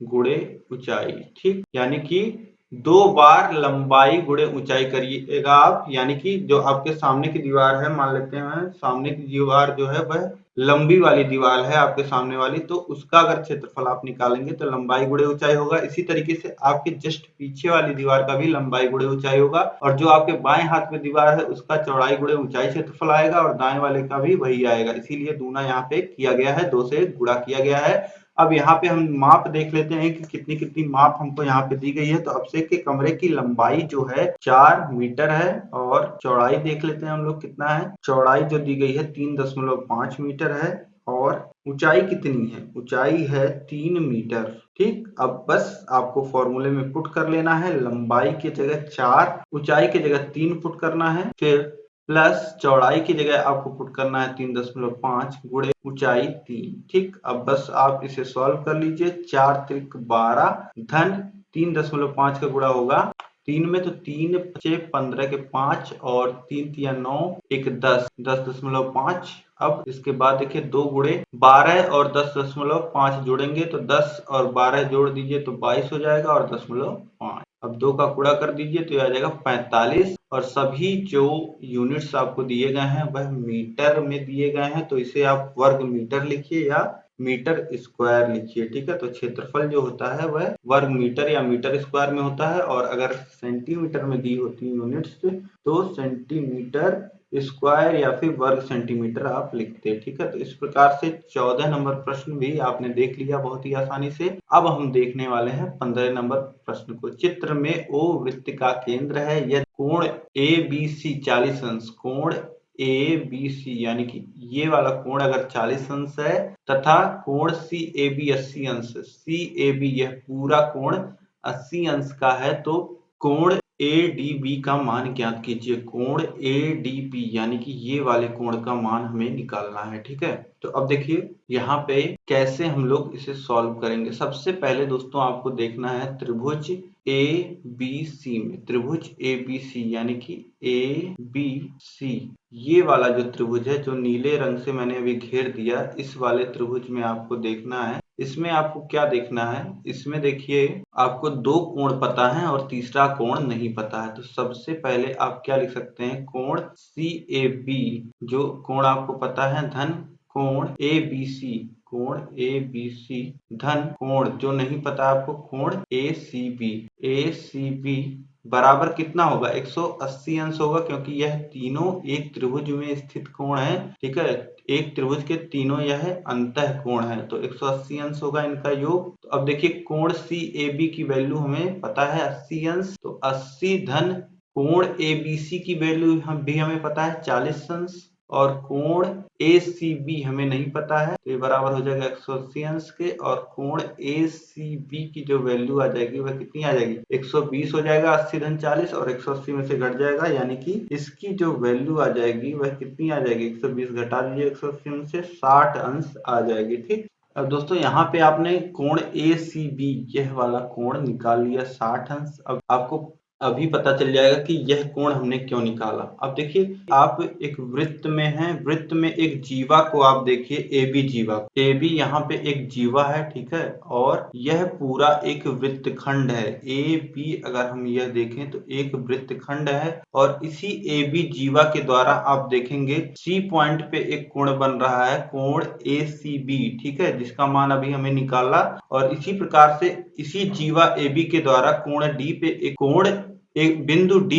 गुणे ऊंचाई। ठीक, यानी कि 2 बार लंबाई गुणे ऊंचाई करिएगा आप, यानी कि जो आपके सामने की दीवार है, मान लेते हैं सामने की दीवार जो है वह लंबी वाली दीवार है आपके सामने वाली, तो उसका अगर क्षेत्रफल आप निकालेंगे तो लंबाई गुणे ऊंचाई होगा। इसी तरीके से आपके जस्ट पीछे वाली दीवार का भी लंबाई गुणे ऊंचाई होगा और जो आपके बाएं हाथ में दीवार है उसका चौड़ाई गुणे ऊंचाई क्षेत्रफल आएगा और दाएं वाले का भी वही आएगा। इसीलिए दूना यहाँ पे किया गया है, 2 से गुणा किया गया है। अब यहाँ पे हम माप देख लेते हैं कि कितनी कितनी माप हमको यहाँ पे दी गई है। तो अभिषेक के कमरे की लंबाई जो है 4 मीटर है और चौड़ाई देख लेते हैं हम लोग कितना है। चौड़ाई जो दी गई है 3.5 मीटर है और ऊंचाई कितनी है, ऊंचाई है 3 मीटर। ठीक, अब बस आपको फॉर्मूले में पुट कर लेना है, लंबाई की जगह 4, ऊंचाई की जगह 3 पुट करना है, फिर प्लस चौड़ाई की जगह आपको पुट करना है 3.5 गुणे ऊंचाई 3। ठीक, अब बस आप इसे सॉल्व कर लीजिए। 4 त्रिक 12 धन 3.5 का गुणा होगा 3 में, तो 3 × 15 के 5 और 3 × 9 1 10 10.5। अब इसके बाद देखिए 2 गुणे 12 और 10.5 जोड़ेंगे तो 10 और 12 जोड़ दीजिए तो 22 हो जाएगा और 10.5। अब 2 का गुणा कर दीजिए तो आ जाएगा 45 और सभी जो यूनिट्स आपको दिए गए हैं वह मीटर में दिए गए हैं, तो इसे आप वर्ग मीटर लिखिए या मीटर स्क्वायर लिखिए। ठीक है, तो क्षेत्रफल जो होता है वह वर्ग मीटर या मीटर स्क्वायर में होता है और अगर सेंटीमीटर में दी होती यूनिट्स तो सेंटीमीटर स्क्वायर या फिर वर्ग सेंटीमीटर आप लिखते हैं। ठीक है, तो इस प्रकार से 14 नंबर प्रश्न भी आपने देख लिया बहुत ही आसानी से। अब हम देखने वाले हैं 15 नंबर प्रश्न को। चित्र में ओ वृत्त का केंद्र है, यदि कोण ABC 40 अंश, कोण ABC यानी कि ये वाला कोण अगर 40 अंश है तथा कोण CAB 80 अंश, CAB यह पूरा कोण 80 अंश का है, तो कोण ADB का मान ज्ञात कीजिए। कोण ADB यानी कि ये वाले कोण का मान हमें निकालना है, ठीक है। तो अब देखिए यहाँ पे कैसे हम लोग इसे सॉल्व करेंगे। सबसे पहले दोस्तों आपको देखना है त्रिभुज ABC में, त्रिभुज ABC यानी कि ABC, ये वाला जो त्रिभुज है, जो नीले रंग से मैंने अभी घेर दिया, इस वाले त्रिभुज में आपको देखना है। इसमें आपको क्या देखना है, इसमें देखिए आपको दो कोण पता है और तीसरा कोण नहीं पता है। तो सबसे पहले आप क्या लिख सकते हैं, कोण CAB, जो कोण आपको पता है, धन कोण ABC, कोण ABC धन कोण जो नहीं पता आपको, कोण ACB बराबर कितना होगा, 180 अंश होगा, क्योंकि यह तीनों एक त्रिभुज में स्थित कोण है, ठीक है। एक त्रिभुज के तीनों यह अंतः कोण है, तो 180 अंश होगा इनका योग। तो अब देखिए कोण CAB की वैल्यू हमें पता है 80 अंश, तो 80 धन कोण ABC की वैल्यू भी हमें पता है 40 अंश, और कोण ACB हमें नहीं पता है, तो ये बराबर हो जाएगा 180 अंश के। और कोण ACB की जो वैल्यू आ जाएगी वह कितनी आ जाएगी, 120 हो जाएगा। 80 धन 40 और 180 में से घट जाएगा, यानी कि इसकी जो वैल्यू आ जाएगी वह कितनी आ जाएगी, 120 घटा दीजिए 180 में से, 60 अंश आ जाएगी, ठीक। अब दोस्तों यहाँ पे आपने कोण ACB यह वाला कोण निकाल लिया 60 अंश। अब आपको अभी पता चल जाएगा कि यह कोण हमने क्यों निकाला। अब देखिए आप एक वृत्त में हैं, वृत्त में एक जीवा को आप देखिए, AB जीवा, AB यहाँ पे एक जीवा है, ठीक है, और यह पूरा एक वृत्तखंड है। AB अगर हम यह देखें तो एक वृत्तखंड है, और इसी AB जीवा के द्वारा आप देखेंगे C पॉइंट पे एक कोण बन रहा है, कोण ACB, ठीक है, जिसका मान अभी हमें निकाला। और इसी प्रकार से इसी जीवा AB के द्वारा कोण D पे एक कोण, एक बिंदु D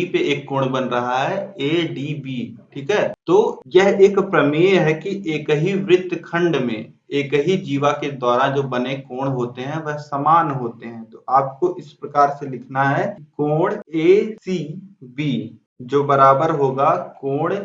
पे एक कोण बन रहा है ADB, ठीक है। तो यह एक प्रमेय है कि एक ही वृत्तखंड में एक ही जीवा के द्वारा जो बने कोण होते हैं वह समान होते हैं। तो आपको इस प्रकार से लिखना है, कोण ACB जो बराबर होगा कोण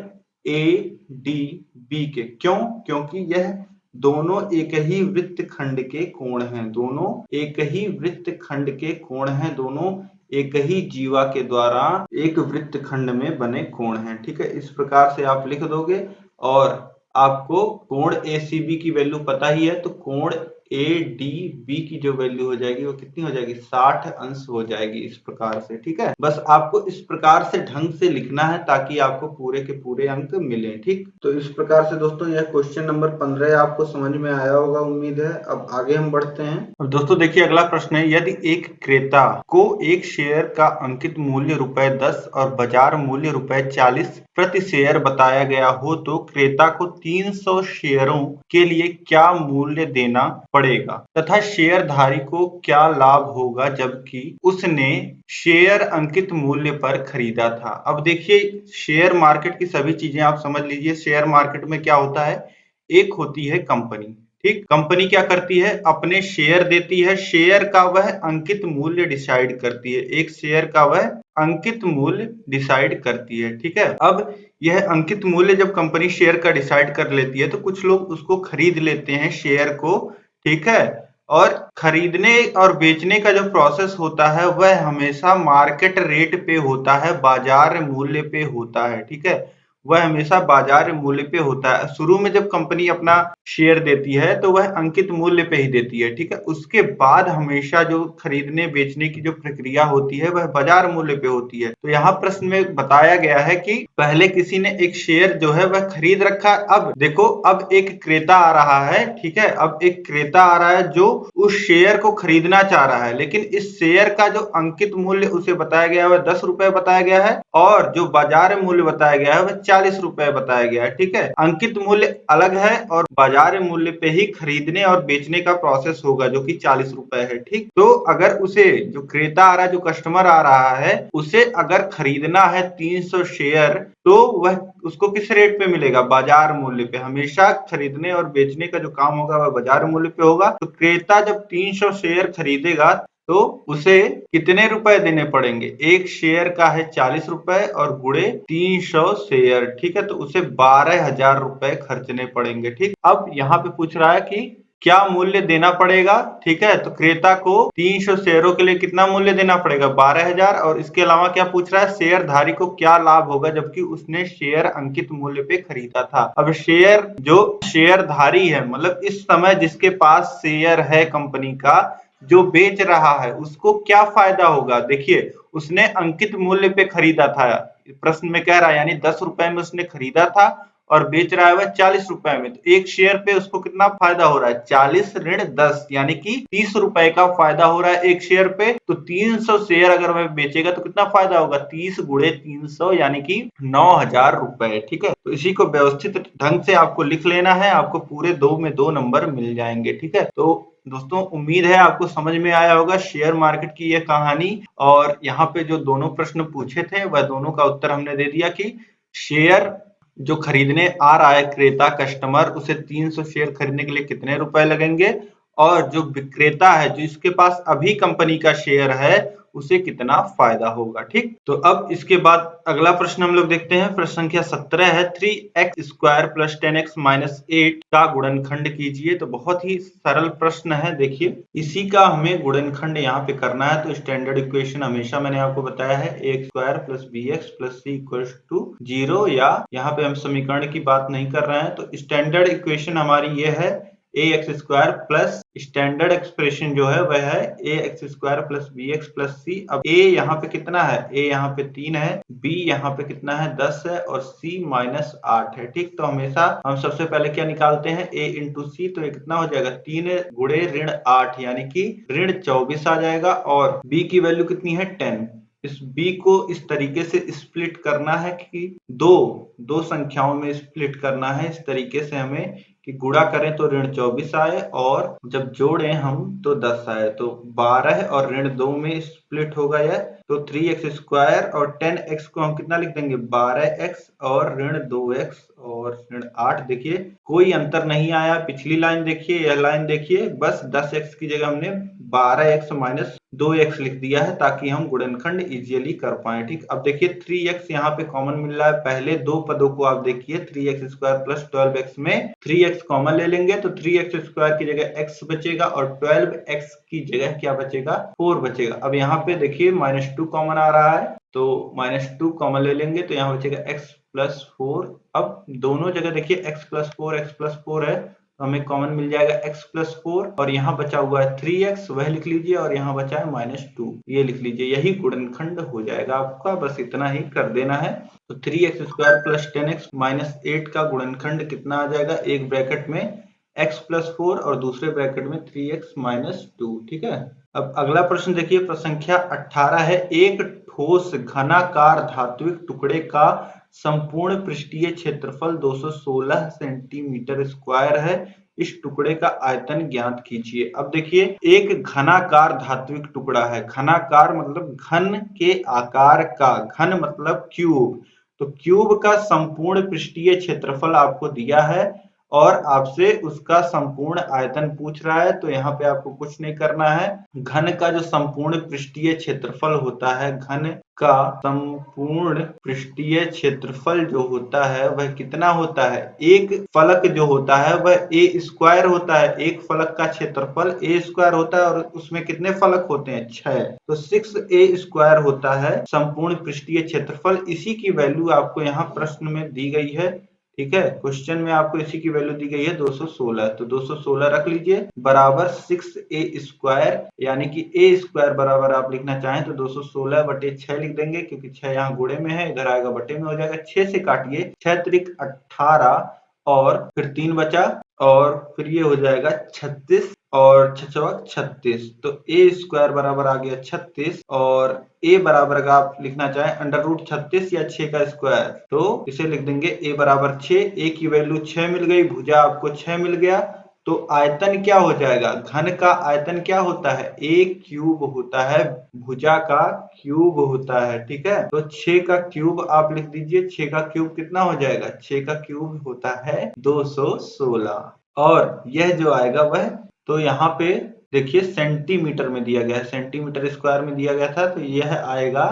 ADB के। क्यों, क्योंकि यह दोनों एक ही वृत्तखंड के कोण हैं, दोनों एक ही वृत्तखंड के कोण हैं, दोनों एक ही जीवा के द्वारा एक वृत्तखंड में बने कोण हैं, ठीक है। इस प्रकार से आप लिख दोगे, और आपको कोण ACB की वैल्यू पता ही है, तो कोण ADB की जो वैल्यू हो जाएगी वो कितनी हो जाएगी, 60 अंश हो जाएगी, इस प्रकार से, ठीक है। बस आपको इस प्रकार से ढंग से लिखना है ताकि आपको पूरे के पूरे अंक मिले, ठीक। तो इस प्रकार से दोस्तों यह क्वेश्चन नंबर 15 आपको समझ में आया होगा, उम्मीद है। अब आगे हम बढ़ते हैं। अब दोस्तों देखिए अगला प्रश्न है, यदि एक क्रेता को एक शेयर का अंकित मूल्य ₹10 और बाजार मूल्य ₹40 प्रति शेयर बताया गया हो, तो क्रेता को 300 शेयरों के लिए क्या मूल्य देना पड़ेगा तथा शेयरधारी को क्या लाभ होगा जबकि उसने शेयर अंकित मूल्य पर खरीदा था। अब देखिए शेयर मार्केट की सभी चीजें आप समझ लीजिए। शेयर मार्केट में क्या होता है, एक होती है कंपनी, ठीक। कंपनी क्या करती है, अपने शेयर देती है, शेयर का वह अंकित मूल्य डिसाइड करती है, एक शेयर का वह अंकित मूल्य डिसाइड करती है, ठीक है। अब यह अंकित मूल्य जब कंपनी शेयर का डिसाइड कर लेती है तो कुछ लोग उसको खरीद लेते हैं शेयर को, ठीक है। और खरीदने और बेचने का जो प्रोसेस होता है वह हमेशा मार्केट रेट पे होता है, बाजार मूल्य पे होता है, ठीक है। वह हमेशा बाजार मूल्य पे होता है। शुरू में जब कंपनी अपना शेयर देती है तो वह अंकित मूल्य पे ही देती है, ठीक है। उसके बाद हमेशा जो खरीदने बेचने की जो प्रक्रिया होती है वह बाजार मूल्य पे होती है। तो यहाँ प्रश्न में बताया गया है कि पहले किसी ने एक शेयर जो है वह खरीद रखा। अब देखो, अब एक क्रेता आ रहा है, ठीक है। अब एक क्रेता आ रहा है जो उस शेयर को खरीदना चाह रहा है, लेकिन इस शेयर का जो अंकित मूल्य उसे बताया गया है वह 10 रुपए बताया गया है, और जो बाजार मूल्य बताया गया है वह 40 रुपए बताया गया है, ठीक है। अंकित मूल्य अलग है और बाजार मूल्य पे ही खरीदने और बेचने का प्रोसेस होगा जो कि 40 रुपए है, ठीक। तो अगर उसे, जो क्रेता आ रहा है, जो कस्टमर आ रहा है, उसे अगर खरीदना है 300 शेयर, तो वह उसको किस रेट पे मिलेगा, बाजार मूल्य पे। हमेशा खरीदने और बेचने का जो काम होगा वह बाजार मूल्य पे होगा। तो क्रेता जब 300 शेयर खरीदेगा तो उसे कितने रुपए देने पड़ेंगे, एक शेयर का है 40 रुपए और गुणे 300 शेयर, ठीक है। तो उसे 12,000 रुपए खर्चने पड़ेंगे, ठीक। अब यहाँ पे पूछ रहा है कि क्या मूल्य देना पड़ेगा, ठीक है। तो क्रेता को 300 शेयरों के लिए कितना मूल्य देना पड़ेगा, 12,000। और इसके अलावा क्या पूछ रहा है, शेयर धारी को क्या लाभ होगा जबकि उसने शेयर अंकित मूल्य पे खरीदा था। अब जो शेयर धारी है, मतलब इस समय जिसके पास शेयर है कंपनी का, जो बेच रहा है, उसको क्या फायदा होगा। देखिए, उसने अंकित मूल्य पे खरीदा था, प्रश्न में कह रहा है, यानी 10 रुपए में उसने खरीदा था और बेच रहा है वह 40 रुपए में। तो एक शेयर पे उसको कितना फायदा हो रहा है, 40 ऋण 10, यानी कि 30 रुपए का फायदा हो रहा है एक शेयर पे। तो 300 शेयर अगर वह बेचेगा तो कितना फायदा होगा, 30 गुणे 300 यानी कि 9,000 रुपए, ठीक है। तो इसी को व्यवस्थित ढंग से आपको लिख लेना है, आपको पूरे 2 में 2 नंबर मिल जाएंगे, ठीक है। तो दोस्तों, उम्मीद है आपको समझ में आया होगा शेयर मार्केट की यह कहानी। और यहाँ पे जो दोनों प्रश्न पूछे थे वह दोनों का उत्तर हमने दे दिया कि शेयर जो खरीदने आ रहा है क्रेता कस्टमर, उसे 300 शेयर खरीदने के लिए कितने रुपए लगेंगे, और जो विक्रेता है, जो इसके पास अभी कंपनी का शेयर है, उसे कितना फायदा होगा, ठीक। तो अब इसके बाद अगला प्रश्न हम लोग देखते हैं, प्रश्न संख्या 17 है, 3x square plus 10x minus 8 का गुणनखंड कीजिए। तो बहुत ही सरल प्रश्न है, देखिए इसी का हमें गुणनखंड यहाँ पे करना है। तो स्टैंडर्ड इक्वेशन हमेशा मैंने आपको बताया है, a square plus B x plus C equals to 0, या यहाँ पे हम समीकरण की बात नहीं कर रहे हैं। तो स्टैंडर्ड इक्वेशन हमारी ये है, a x square plus standard expression जो है वह है a x square plus B x plus c. अब ए यहाँ पे कितना है, ए यहाँ पे 3 है, बी यहाँ पे कितना है 10 है, और सी -8 है, ठीक। तो हमेशा हम सबसे पहले क्या निकालते हैं, ए इंटू सी। तो ये कितना हो जाएगा, 3 गुणे ऋण 8 यानी कि ऋण 24 आ जाएगा। और बी की वैल्यू कितनी है, 10। इस b को इस तरीके से स्प्लिट करना है कि दो संख्याओं में स्प्लिट करना है, इस तरीके से हमें कि गुणा करें तो ऋण 24 आए, और जब जोड़ें हम तो 10 आए। तो 12 और ऋण 2 में स्प्लिट होगा यह। तो 3x स्क्वायर और 10x को हम कितना लिख देंगे, 12x और ऋण 2x और ऋण 8। देखिए कोई अंतर नहीं आया, पिछली लाइन देखिए, यह लाइन देखिए, बस 10x की जगह हमने 12x माइनस 2x लिख दिया है ताकि हम गुणनखंड इजीली कर पाए, ठीक। अब देखिए 3x यहाँ पे कॉमन मिल रहा है, पहले दो पदों को आप देखिए, 3x स्क्वायर प्लस 12x में 3x कॉमन ले लेंगे तो 3x स्क्वायर की जगह x बचेगा और 12x की जगह क्या बचेगा, 4 बचेगा। अब यहाँ पे देखिए -2 कॉमन आ रहा है, तो -2 कॉमन ले लेंगे तो यहाँ बचेगा x प्लस 4। अब दोनों जगह देखिए x प्लस 4 है, तो हमें कॉमन मिल जाएगा x प्लस 4, और यहाँ बचा हुआ है 3x, वह लिख लीजिए, और यहाँ बचा है -2, ये लिख लीजिए। यही गुणनखंड हो जाएगा आपका, बस इतना ही कर देना है। तो 3x square plus 10x minus 8 का गुणनखंड कितना आ जाएगा, एक ब्रैकेट में x प्लस 4 और दूसरे ब्रैकेट में 3x माइनस 2, ठीक है। अब अगला प्रश्न देखिए, प्रश्न संख्या 18 है, एक ठोस घनाकार धात्विक टुकड़े का संपूर्ण पृष्ठीय क्षेत्रफल 216 सेंटीमीटर स्क्वायर है, इस टुकड़े का आयतन ज्ञात कीजिए। अब देखिए एक घनाकार धात्विक टुकड़ा है, घनाकार मतलब घन के आकार का, घन मतलब क्यूब। तो क्यूब का संपूर्ण पृष्ठीय क्षेत्रफल आपको दिया है और आपसे उसका संपूर्ण आयतन पूछ रहा है। तो यहाँ पे आपको कुछ नहीं करना है, घन का जो संपूर्ण पृष्ठीय क्षेत्रफल होता है, घन का संपूर्ण पृष्ठीय क्षेत्रफल जो होता है वह कितना होता है, एक फलक जो होता है वह ए स्क्वायर होता है। एक फलक का क्षेत्रफल ए स्क्वायर होता है और उसमें कितने फलक होते हैं, 6। तो 6a स्क्वायर होता है संपूर्ण पृष्ठीय क्षेत्रफल। इसी की वैल्यू आपको यहाँ प्रश्न में दी गई है, ठीक है। क्वेश्चन में आपको इसी की वैल्यू दी गई है 216, तो 216 रख लीजिए बराबर 6a स्क्वायर, यानी कि a स्क्वायर बराबर आप लिखना चाहें तो 216/6 लिख देंगे, क्योंकि 6 यहाँ गुणे में है, इधर आएगा बटे में हो जाएगा। 6 से काटिए, 6 त्रिक 18 और फिर 3 बचा, और फिर ये हो जाएगा 36 और 6 चौक 36। तो a स्क्वायर बराबर आ गया 36, और a बराबर अगर आप लिखना चाहें √36 या 6 का स्क्वायर, तो इसे लिख देंगे a बराबर 6। a की वैल्यू 6 मिल गई, भुजा आपको 6 मिल गया। तो आयतन क्या हो जाएगा, घन का आयतन क्या होता है, a क्यूब होता है, भुजा का क्यूब होता है, ठीक है। तो 6 का क्यूब आप लिख दीजिए, 6 का क्यूब कितना हो जाएगा, 6 का क्यूब होता है 216, और यह जो आएगा वह, तो यहाँ पे देखिए सेंटीमीटर में दिया गया है, सेंटीमीटर स्क्वायर में दिया गया था, तो यह आएगा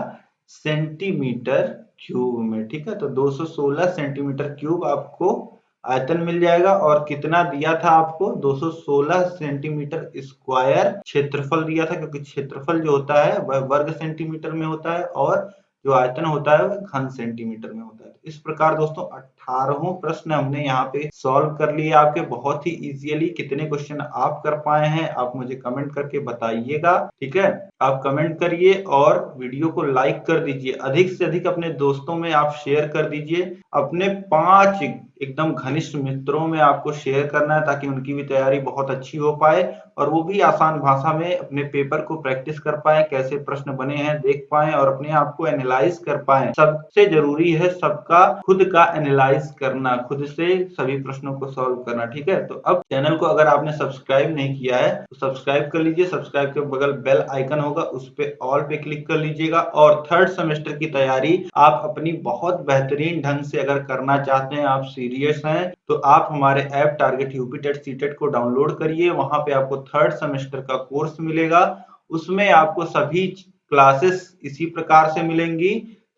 सेंटीमीटर क्यूब में, ठीक है। तो 216 सेंटीमीटर क्यूब आपको आयतन मिल जाएगा और कितना दिया था आपको 216 सेंटीमीटर स्क्वायर क्षेत्रफल दिया था, क्योंकि क्षेत्रफल जो होता है वह वर्ग सेंटीमीटर में होता है और जो आयतन होता है वह घन सेंटीमीटर में होता है। इस प्रकार दोस्तों 18 प्रश्न हमने यहाँ पे सॉल्व कर लिए आपके बहुत ही इजीली। कितने क्वेश्चन आप कर पाए हैं आप मुझे कमेंट करके बताइएगा, ठीक है। आप कमेंट करिए और वीडियो को लाइक कर दीजिए, अधिक से अधिक अपने दोस्तों में आप शेयर कर दीजिए। अपने 5 एकदम घनिष्ठ मित्रों में आपको शेयर करना है ताकि उनकी भी तैयारी बहुत अच्छी हो पाए और वो भी आसान भाषा में अपने पेपर को प्रैक्टिस कर पाए, कैसे प्रश्न बने हैं देख पाए और अपने आप को एनालाइज कर पाए। सबसे जरूरी है सबका खुद का एनालाइज करना, खुद से सभी प्रश्नों को सॉल्व करना, ठीक है। तो अब चैनल को अगर आपने सब्सक्राइब नहीं किया है तो सब्सक्राइब कर लीजिए। सब्सक्राइब के बगल बेल आइकन होगा, उस पे ऑल पे क्लिक कर लीजिएगा। और थर्ड सेमेस्टर की तैयारी आप अपनी बहुत बेहतरीन ढंग से अगर करना चाहते हैं, आप सीरियस हैं, तो आप हमारे app target UP TET CTET को डाउनलोड करिए। वहां पे आपको थर्ड सेमेस्टर का कोर्स मिलेगा, उसमें आपको सभी क्लासेस इसी प्रकार से मिलेंगी।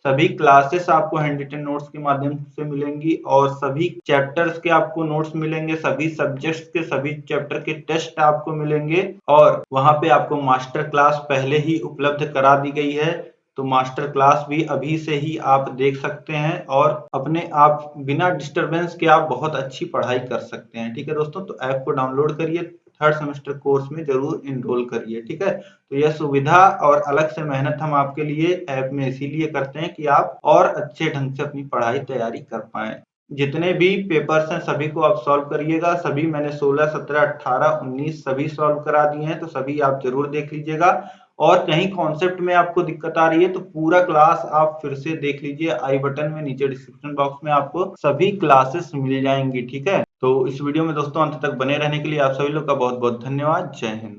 सभी क्लासेस आपको हैंड रिटन नोट्स के माध्यम से मिलेंगी और सभी चैप्टर्स के आपको नोट्स मिलेंगे, सभी सब्जेक्ट्स के सभी चैप्टर के टेस्ट आपको मिलेंगे और वहां पे आपको मास्टर क्लास पहले ही उपलब्ध करा दी गई है। तो मास्टर क्लास भी अभी से ही आप देख सकते हैं और अपने आप बिना डिस्टरबेंस के आप बहुत अच्छी पढ़ाई कर सकते हैं, ठीक है दोस्तों। तो ऐप को डाउनलोड करिए, थर्ड सेमेस्टर कोर्स में जरूर इनरोल करिए, ठीक है। तो यह सुविधा और अलग से मेहनत हम आपके लिए ऐप में इसीलिए करते हैं कि आप और अच्छे ढंग से अपनी पढ़ाई तैयारी कर पाए। जितने भी पेपर्स हैं सभी को आप सॉल्व करिएगा। सभी मैंने 16, 17, 18, 19 सभी सॉल्व करा दिए हैं, तो सभी आप जरूर देख लीजिएगा। और कहीं कॉन्सेप्ट में आपको दिक्कत आ रही है तो पूरा क्लास आप फिर से देख लीजिए, आई बटन में नीचे डिस्क्रिप्शन बॉक्स में आपको सभी क्लासेस मिल जाएंगी, ठीक है। तो इस वीडियो में दोस्तों अंत तक बने रहने के लिए आप सभी लोग का बहुत बहुत धन्यवाद। जय हिंद।